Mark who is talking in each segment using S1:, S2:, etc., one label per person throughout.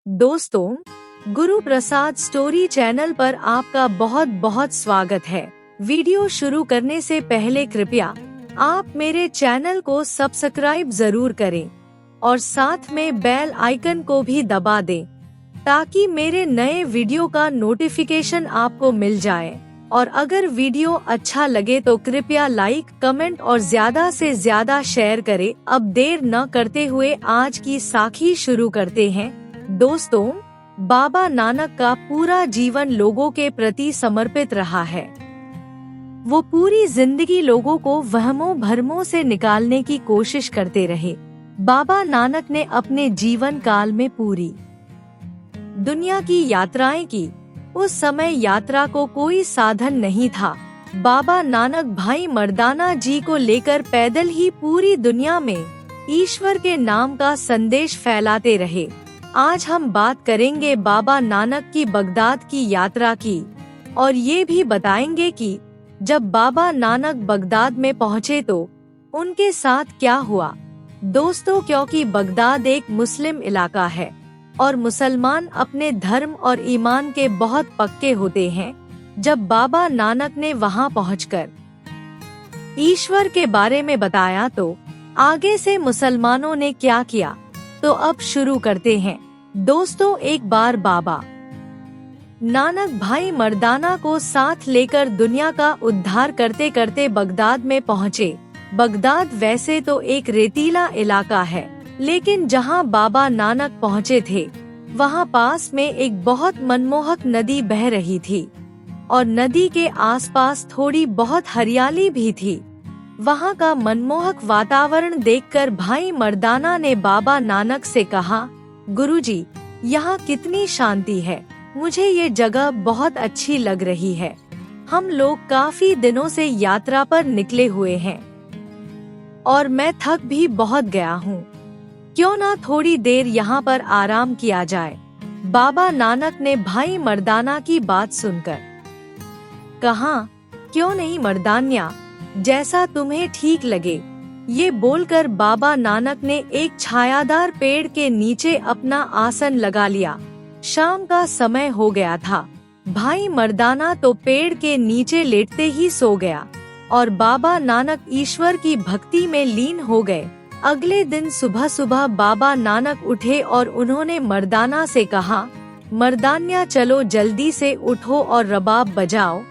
S1: दोस्तों, Guru Prasad story channel पर आपका बहुत बहुत स्वागत है। वीडियो शुरू करने से पहले कृपया आप मेरे चैनल को सब्सक्राइब जरूर करें और साथ में बेल आइकन को भी दबा दें ताकि मेरे नए वीडियो का नोटिफिकेशन आपको मिल जाए। और अगर वीडियो अच्छा लगे तो कृपया लाइक, कमेंट और ज्यादा से ज्यादा शेयर करें। अब देर न करते हुए आज की साखी शुरू करते हैं। दोस्तों, बाबा नानक का पूरा जीवन लोगों के प्रति समर्पित रहा है। वो पूरी जिंदगी लोगों को वहमों भरमों से निकालने की कोशिश करते रहे। बाबा नानक ने अपने जीवन काल में पूरी दुनिया की यात्राएं की। उस समय यात्रा को कोई साधन नहीं था। बाबा नानक भाई मर्दाना जी को लेकर पैदल ही पूरी दुनिया में ईश्वर के नाम का संदेश फैलाते रहे। आज हम बात करेंगे बाबा नानक की बगदाद की यात्रा की और ये भी बताएंगे कि जब बाबा नानक बगदाद में पहुँचे तो उनके साथ क्या हुआ। दोस्तों, क्योंकि बगदाद एक मुस्लिम इलाका है और मुसलमान अपने धर्म और ईमान के बहुत पक्के होते हैं। जब बाबा नानक ने वहां पहुंचकर ईश्वर के बारे में बताया तो आगे से मुसलमानों ने क्या किया, तो अब शुरू करते हैं। दोस्तों, एक बार बाबा नानक भाई मर्दाना को साथ लेकर दुनिया का उद्धार करते करते बगदाद में पहुँचे। बगदाद वैसे तो एक रेतीला इलाका है, लेकिन जहां बाबा नानक पहुंचे थे वहां पास में एक बहुत मनमोहक नदी बह रही थी और नदी के आसपास थोड़ी बहुत हरियाली भी थी। वहां का मनमोहक वातावरण देखकर भाई मर्दाना ने बाबा नानक से कहा, गुरुजी, यहाँ कितनी शांति है। मुझे ये जगह बहुत अच्छी लग रही है। हम लोग काफी दिनों से यात्रा पर निकले हुए हैं और मैं थक भी बहुत गया हूँ। क्यों ना थोड़ी देर यहाँ पर आराम किया जाए। बाबा नानक ने भाई मर्दाना की बात सुनकर कहा, क्यों नहीं मर्दान्या, जैसा तुम्हें ठीक लगे। ये बोलकर बाबा नानक ने एक छायादार पेड़ के नीचे अपना आसन लगा लिया। शाम का समय हो गया था। भाई मर्दाना तो पेड़ के नीचे लेटते ही सो गया और बाबा नानक ईश्वर की भक्ति में लीन हो गए। अगले दिन सुबह सुबह बाबा नानक उठे और उन्होंने मर्दाना से कहा, मर्दान्या, चलो जल्दी से उठो और रबाब बजाओ।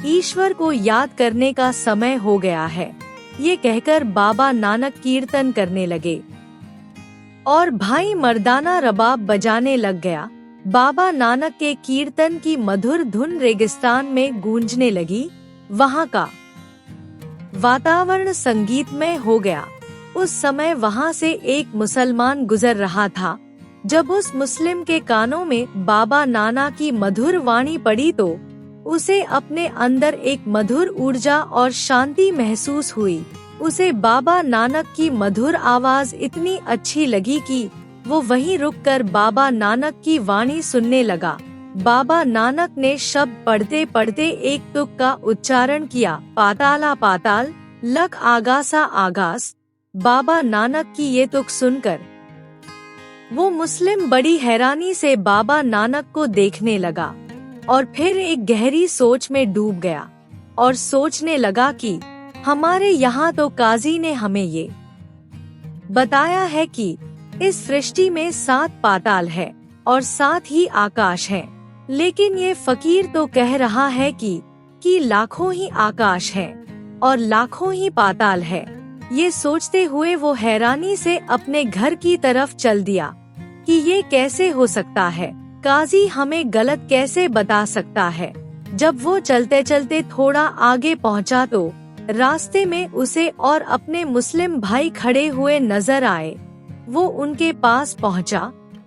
S1: ईश्वर को याद करने का समय हो गया है। ये कहकर बाबा नानक कीर्तन करने लगे और भाई मर्दाना रबाब बजाने लग गया। बाबा नानक के कीर्तन की मधुर धुन रेगिस्तान में गूंजने लगी। वहाँ का वातावरण संगीतमय हो गया। उस समय वहाँ से एक मुसलमान गुजर रहा था। जब उस मुस्लिम के कानों में बाबा नाना की मधुर वाणी पड़ी तो उसे अपने अंदर एक मधुर ऊर्जा और शांति महसूस हुई। उसे बाबा नानक की मधुर आवाज इतनी अच्छी लगी कि वो वहीं रुककर बाबा नानक की वाणी सुनने लगा। बाबा नानक ने शब्द पढ़ते पढ़ते एक तुक का उच्चारण किया, पाताला पाताल, लख आगासा आगास। बाबा नानक की ये तुक सुनकर वो मुस्लिम बड़ी हैरानी से बाबा नानक को देखने लगा और फिर एक गहरी सोच में डूब गया और सोचने लगा कि हमारे यहाँ तो काजी ने हमें ये बताया है कि इस सृष्टि में 7 पाताल है और 7 ही आकाश है, लेकिन ये फकीर तो कह रहा है कि लाखों ही आकाश है और लाखों ही पाताल है। ये सोचते हुए वो हैरानी से अपने घर की तरफ चल दिया कि ये कैसे हो सकता है, काजी हमें गलत कैसे बता सकता है। जब वो चलते चलते थोड़ा आगे पहुंचा तो रास्ते में उसे और अपने मुस्लिम भाई खड़े हुए नजर आए। वो उनके पास पहुंचा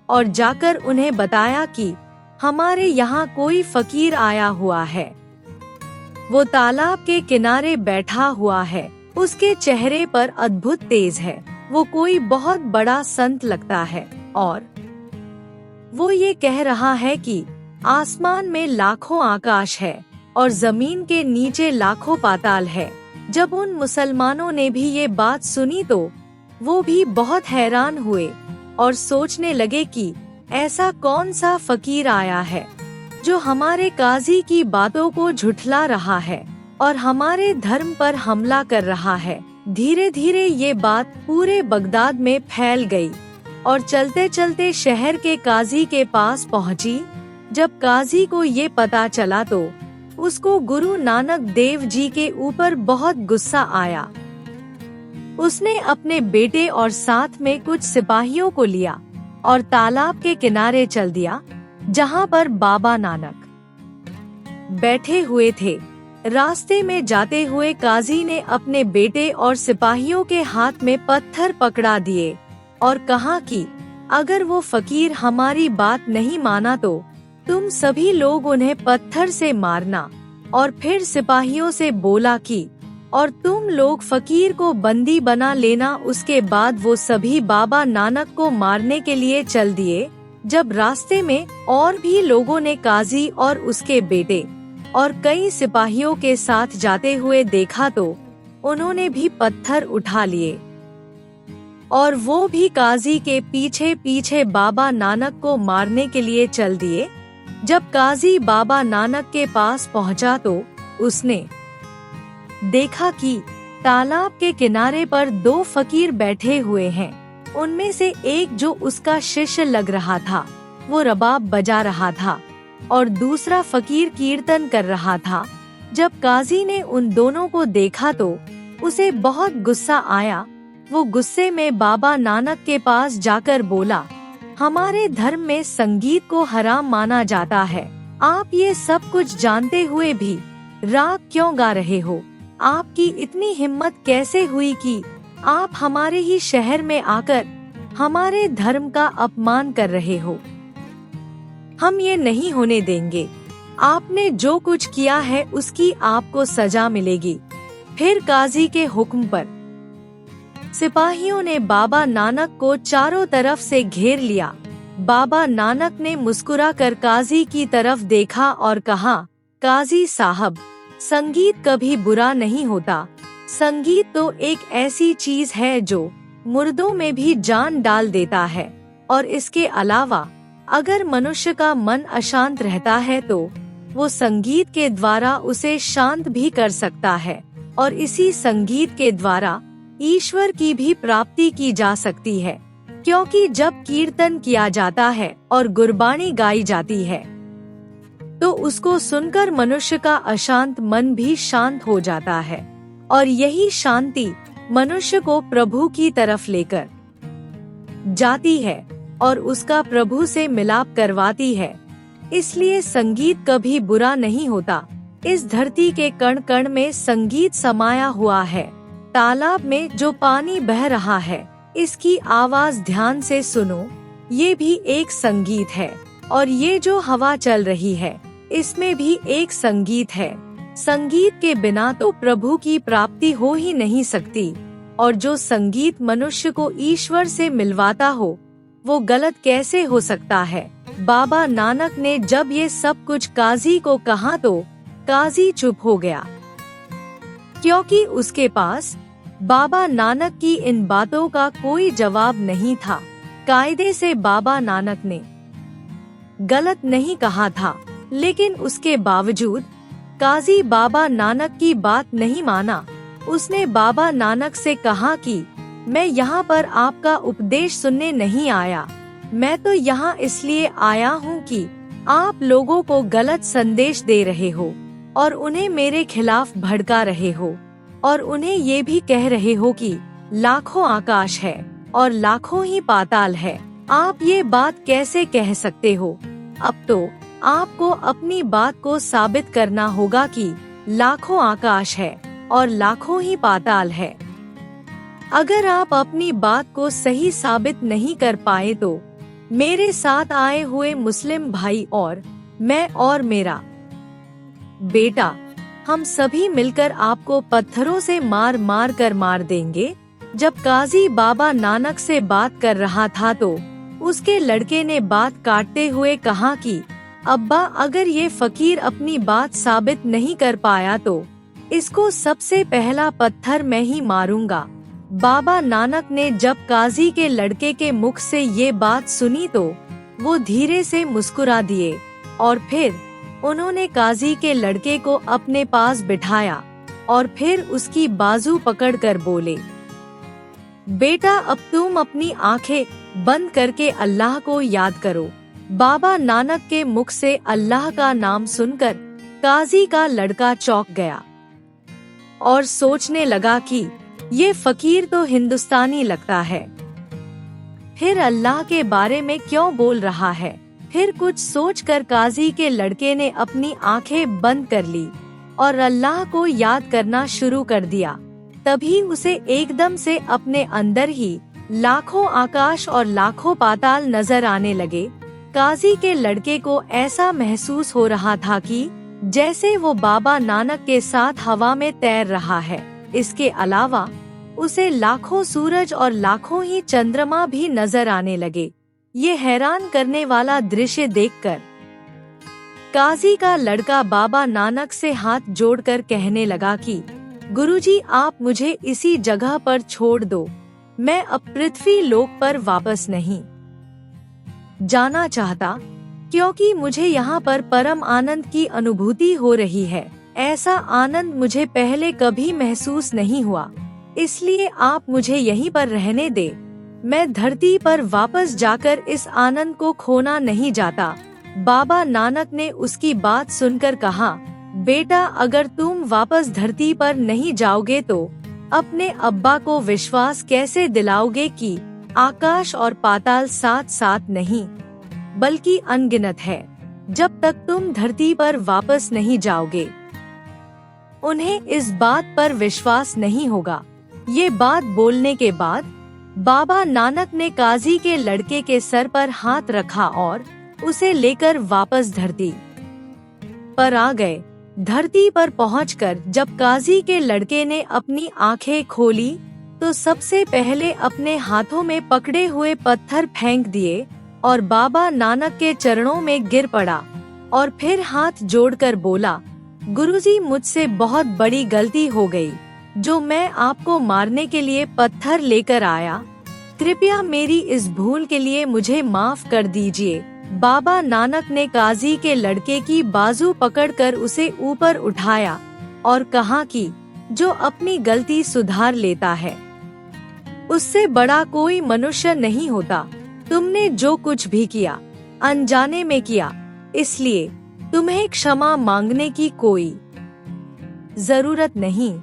S1: और जाकर उन्हें बताया कि हमारे यहाँ कोई फकीर आया हुआ है। वो तालाब के किनारे बैठा हुआ है। उसके चेहरे पर अद्भुत तेज है। वो कोई बहुत बड़ा संत लगता है और वो ये कह रहा है कि आसमान में लाखों आकाश है और जमीन के नीचे लाखों पाताल है। जब उन मुसलमानों ने भी ये बात सुनी तो वो भी बहुत हैरान हुए और सोचने लगे कि ऐसा कौन सा फकीर आया है जो हमारे काजी की बातों को झुठला रहा है और हमारे धर्म पर हमला कर रहा है। धीरे धीरे ये बात पूरे बगदाद में फैल गई और चलते चलते शहर के काजी के पास पहुंची। जब काजी को ये पता चला तो उसको गुरु नानक देव जी के ऊपर बहुत गुस्सा आया। उसने अपने बेटे और साथ में कुछ सिपाहियों को लिया और तालाब के किनारे चल दिया जहाँ पर बाबा नानक बैठे हुए थे। रास्ते में जाते हुए काजी ने अपने बेटे और सिपाहियों के हाथ में पत्थर पकड़ा दिए और कहा कि अगर वो फकीर हमारी बात नहीं माना तो तुम सभी लोग उन्हें पत्थर से मारना। और फिर सिपाहियों से बोला कि और तुम लोग फकीर को बंदी बना लेना। उसके बाद वो सभी बाबा नानक को मारने के लिए चल दिए। जब रास्ते में और भी लोगों ने काजी और उसके बेटे और कई सिपाहियों के साथ जाते हुए देखा तो उन्होंने भी पत्थर उठा लिए और वो भी काजी के पीछे पीछे बाबा नानक को मारने के लिए चल दिए। जब काजी बाबा नानक के पास पहुंचा तो उसने देखा कि तालाब के किनारे पर 2 फकीर बैठे हुए हैं। उनमें से एक जो उसका शिष्य लग रहा था वो रबाब बजा रहा था और दूसरा फकीर कीर्तन कर रहा था। जब काजी ने उन दोनों को देखा तो उसे बहुत गुस्सा आया। वो गुस्से में बाबा नानक के पास जाकर बोला, हमारे धर्म में संगीत को हराम माना जाता है। आप ये सब कुछ जानते हुए भी राग क्यों गा रहे हो? आपकी इतनी हिम्मत कैसे हुई कि आप हमारे ही शहर में आकर हमारे धर्म का अपमान कर रहे हो? हम ये नहीं होने देंगे। आपने जो कुछ किया है उसकी आपको सजा मिलेगी। फिर काजी के हुक्म पर सिपाहियों ने बाबा नानक को चारों तरफ से घेर लिया। बाबा नानक ने मुस्कुराकर काजी की तरफ देखा और कहा, काजी साहब, संगीत कभी बुरा नहीं होता। संगीत तो एक ऐसी चीज है जो मुर्दों में भी जान डाल देता है। और इसके अलावा अगर मनुष्य का मन अशांत रहता है तो वो संगीत के द्वारा उसे शांत भी कर सकता है और इसी संगीत के द्वारा ईश्वर की भी प्राप्ति की जा सकती है। क्योंकि जब कीर्तन किया जाता है और गुरबानी गाई जाती है तो उसको सुनकर मनुष्य का अशांत मन भी शांत हो जाता है और यही शांति मनुष्य को प्रभु की तरफ लेकर जाती है और उसका प्रभु से मिलाप करवाती है। इसलिए संगीत कभी बुरा नहीं होता। इस धरती के कण कण में संगीत समाया हुआ है। तालाब में जो पानी बह रहा है इसकी आवाज ध्यान से सुनो, ये भी एक संगीत है। और ये जो हवा चल रही है इसमें भी एक संगीत है। संगीत के बिना तो प्रभु की प्राप्ति हो ही नहीं सकती। और जो संगीत मनुष्य को ईश्वर से मिलवाता हो वो गलत कैसे हो सकता है? बाबा नानक ने जब ये सब कुछ काजी को कहा तो काजी चुप हो गया, क्योंकि उसके पास बाबा नानक की इन बातों का कोई जवाब नहीं था। कायदे से बाबा नानक ने गलत नहीं कहा था, लेकिन उसके बावजूद काजी बाबा नानक की बात नहीं माना। उसने बाबा नानक से कहा कि मैं यहाँ पर आपका उपदेश सुनने नहीं आया। मैं तो यहाँ इसलिए आया हूँ कि आप लोगों को गलत संदेश दे रहे हो और उन्हें मेरे खिलाफ भड़का रहे हो और उन्हें ये भी कह रहे हो कि लाखों आकाश है और लाखों ही पाताल है। आप ये बात कैसे कह सकते हो? अब तो आपको अपनी बात को साबित करना होगा कि लाखों आकाश है और लाखों ही पाताल है। अगर आप अपनी बात को सही साबित नहीं कर पाए तो मेरे साथ आए हुए मुस्लिम भाई और मैं और मेरा बेटा, हम सभी मिलकर आपको पत्थरों से मार मार कर मार देंगे। जब काजी बाबा नानक से बात कर रहा था तो उसके लड़के ने बात काटते हुए कहा कि अब्बा, अगर ये फकीर अपनी बात साबित नहीं कर पाया तो इसको सबसे पहला पत्थर मैं ही मारूंगा। बाबा नानक ने जब काजी के लड़के के मुख से ये बात सुनी तो वो धीरे से मुस्कुरा दिए और फिर उन्होंने काजी के लड़के को अपने पास बिठाया और फिर उसकी बाजू पकड़कर बोले, बेटा अब तुम अपनी आंखें बंद करके अल्लाह को याद करो। बाबा नानक के मुख से अल्लाह का नाम सुनकर काजी का लड़का चौंक गया और सोचने लगा कि ये फकीर तो हिंदुस्तानी लगता है, फिर अल्लाह के बारे में क्यों बोल रहा है। फिर कुछ सोचकर काजी के लड़के ने अपनी आंखें बंद कर ली और अल्लाह को याद करना शुरू कर दिया। तभी उसे एकदम से अपने अंदर ही लाखों आकाश और लाखों पाताल नजर आने लगे। काजी के लड़के को ऐसा महसूस हो रहा था कि जैसे वो बाबा नानक के साथ हवा में तैर रहा है। इसके अलावा उसे लाखों सूरज और लाखों ही चंद्रमा भी नजर आने लगे। ये हैरान करने वाला दृश्य देखकर काजी का लड़का बाबा नानक से हाथ जोड़कर कहने लगा कि गुरुजी, आप मुझे इसी जगह पर छोड़ दो, मैं अब पृथ्वी लोक पर वापस नहीं जाना चाहता, क्योंकि मुझे यहाँ पर परम आनंद की अनुभूति हो रही है। ऐसा आनंद मुझे पहले कभी महसूस नहीं हुआ, इसलिए आप मुझे यहीं पर रहने दे। मैं धरती पर वापस जाकर इस आनंद को खोना नहीं चाहता। बाबा नानक ने उसकी बात सुनकर कहा, बेटा अगर तुम वापस धरती पर नहीं जाओगे तो अपने अब्बा को विश्वास कैसे दिलाओगे कि आकाश और पाताल साथ साथ नहीं बल्कि अनगिनत है। जब तक तुम धरती पर वापस नहीं जाओगे उन्हें इस बात पर विश्वास नहीं होगा। ये बात बोलने के बाद बाबा नानक ने काजी के लड़के के सर पर हाथ रखा और उसे लेकर वापस धरती पर आ गए। धरती पर पहुंचकर जब काजी के लड़के ने अपनी आंखें खोली तो सबसे पहले अपने हाथों में पकड़े हुए पत्थर फेंक दिए और बाबा नानक के चरणों में गिर पड़ा और फिर हाथ जोड़कर बोला, गुरुजी मुझसे बहुत बड़ी गलती हो गई जो मैं आपको मारने के लिए पत्थर लेकर आया। कृपया मेरी इस भूल के लिए मुझे माफ कर दीजिए। बाबा नानक ने काजी के लड़के की बाजू पकड़कर उसे ऊपर उठाया और कहा कि जो अपनी गलती सुधार लेता है उससे बड़ा कोई मनुष्य नहीं होता। तुमने जो कुछ भी किया अनजाने में किया, इसलिए तुम्हें क्षमा मांगने की कोई जरूरत नहीं।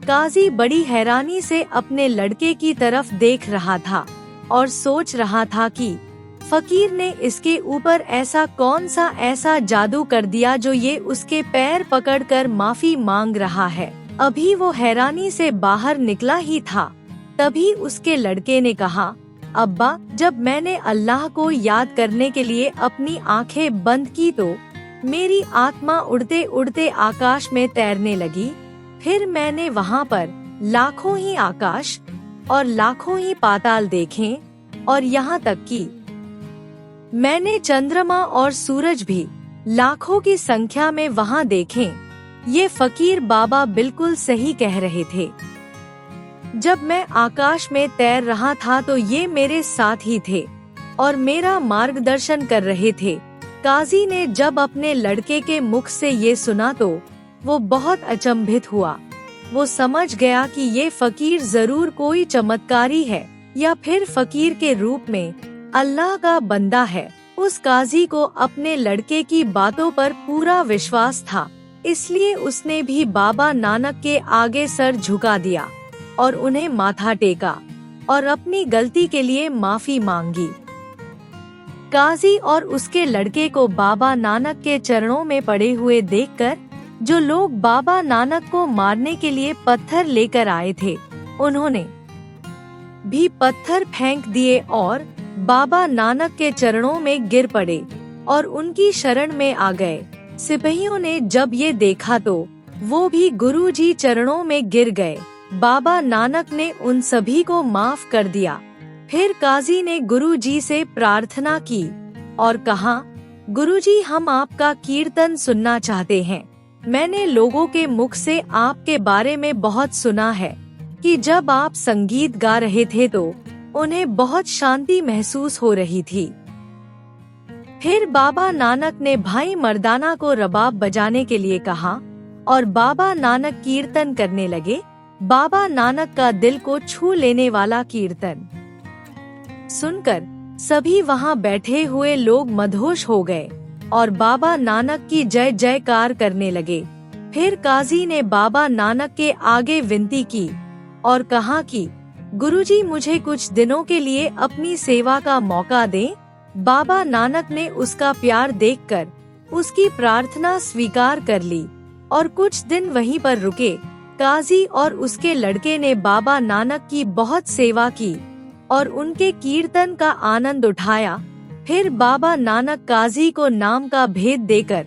S1: काजी बड़ी हैरानी से अपने लड़के की तरफ देख रहा था और सोच रहा था कि फकीर ने इसके ऊपर ऐसा कौन सा ऐसा जादू कर दिया जो ये उसके पैर पकड़कर माफी मांग रहा है। अभी वो हैरानी से बाहर निकला ही था, तभी उसके लड़के ने कहा, अब्बा जब मैंने अल्लाह को याद करने के लिए अपनी आंखें बंद की तो मेरी आत्मा उड़ते उड़ते आकाश में तैरने लगी। फिर मैंने वहाँ पर लाखों ही आकाश और लाखों ही पाताल देखे और यहाँ तक कि मैंने चंद्रमा और सूरज भी लाखों की संख्या में वहाँ देखे। ये फकीर बाबा बिल्कुल सही कह रहे थे। जब मैं आकाश में तैर रहा था तो ये मेरे साथ ही थे और मेरा मार्गदर्शन कर रहे थे। काजी ने जब अपने लड़के के मुख से ये सुना तो वो बहुत अचंभित हुआ। वो समझ गया कि ये फकीर जरूर कोई चमत्कारी है या फिर फकीर के रूप में अल्लाह का बंदा है। उस काजी को अपने लड़के की बातों पर पूरा विश्वास था, इसलिए उसने भी बाबा नानक के आगे सर झुका दिया और उन्हें माथा टेका और अपनी गलती के लिए माफी मांगी। काजी और उसके लड़के को बाबा नानक के चरणों में पड़े हुए देखकर जो लोग बाबा नानक को मारने के लिए पत्थर लेकर आए थे उन्होंने भी पत्थर फेंक दिए और बाबा नानक के चरणों में गिर पड़े और उनकी शरण में आ गए। सिपाहियों ने जब ये देखा तो वो भी गुरुजी चरणों में गिर गए। बाबा नानक ने उन सभी को माफ कर दिया। फिर काजी ने गुरुजी से प्रार्थना की और कहा, गुरुजी हम आपका कीर्तन सुनना चाहते हैं। मैंने लोगों के मुख से आपके बारे में बहुत सुना है कि जब आप संगीत गा रहे थे तो उन्हें बहुत शांति महसूस हो रही थी। फिर बाबा नानक ने भाई मर्दाना को रबाब बजाने के लिए कहा और बाबा नानक कीर्तन करने लगे। बाबा नानक का दिल को छू लेने वाला कीर्तन सुनकर सभी वहां बैठे हुए लोग मदहोश हो गए और बाबा नानक की जय जयकार करने लगे। फिर काजी ने बाबा नानक के आगे विनती की और कहा कि गुरुजी मुझे कुछ दिनों के लिए अपनी सेवा का मौका दें। बाबा नानक ने उसका प्यार देखकर उसकी प्रार्थना स्वीकार कर ली और कुछ दिन वहीं पर रुके। काजी और उसके लड़के ने बाबा नानक की बहुत सेवा की और उनके कीर्तन का आनंद उठाया। फिर बाबा नानक काजी को नाम का भेद देकर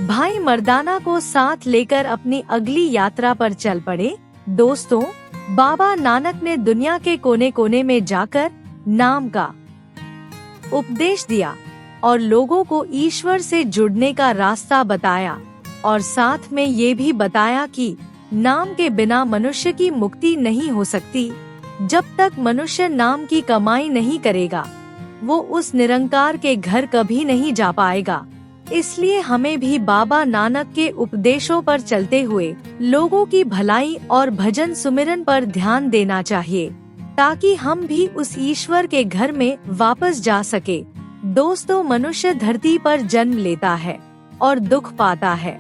S1: भाई मर्दाना को साथ लेकर अपनी अगली यात्रा पर चल पड़े। दोस्तों, बाबा नानक ने दुनिया के कोने कोने में जाकर नाम का उपदेश दिया और लोगों को ईश्वर से जुड़ने का रास्ता बताया और साथ में ये भी बताया कि नाम के बिना मनुष्य की मुक्ति नहीं हो सकती। जब तक मनुष्य नाम की कमाई नहीं करेगा, वो उस निरंकार के घर कभी नहीं जा पाएगा। इसलिए हमें भी बाबा नानक के उपदेशों पर चलते हुए लोगों की भलाई और भजन सुमिरन पर ध्यान देना चाहिए, ताकि हम भी उस ईश्वर के घर में वापस जा सके। दोस्तों, मनुष्य धरती पर जन्म लेता है और दुख पाता है,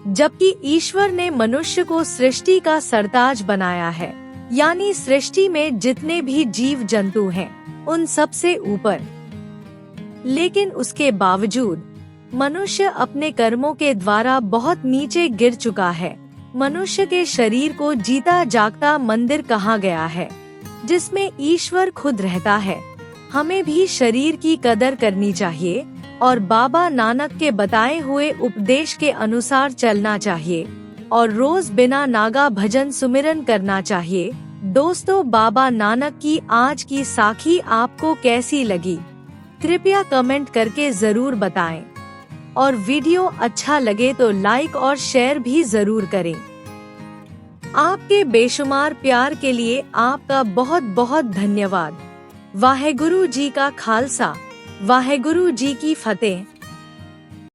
S1: जबकि ईश्वर ने मनुष्य को सृष्टि का सरताज बनाया है, यानी सृष्टि में जितने भी जीव जंतु हैं, उन सब से ऊपर। लेकिन उसके बावजूद मनुष्य अपने कर्मों के द्वारा बहुत नीचे गिर चुका है। मनुष्य के शरीर को जीता जागता मंदिर कहा गया है, जिसमें ईश्वर खुद रहता है। हमें भी शरीर की कदर करनी चाहिए और बाबा नानक के बताए हुए उपदेश के अनुसार चलना चाहिए और रोज बिना नागा भजन सुमिरन करना चाहिए। दोस्तों, बाबा नानक की आज की साखी आपको कैसी लगी? कृपया कमेंट करके जरूर बताएं और वीडियो अच्छा लगे तो लाइक और शेयर भी जरूर करें। आपके बेशुमार प्यार के लिए आपका बहुत बहुत धन्यवाद। वाहेगुरु जी का खालसा, वाहेगुरु जी की फतेह।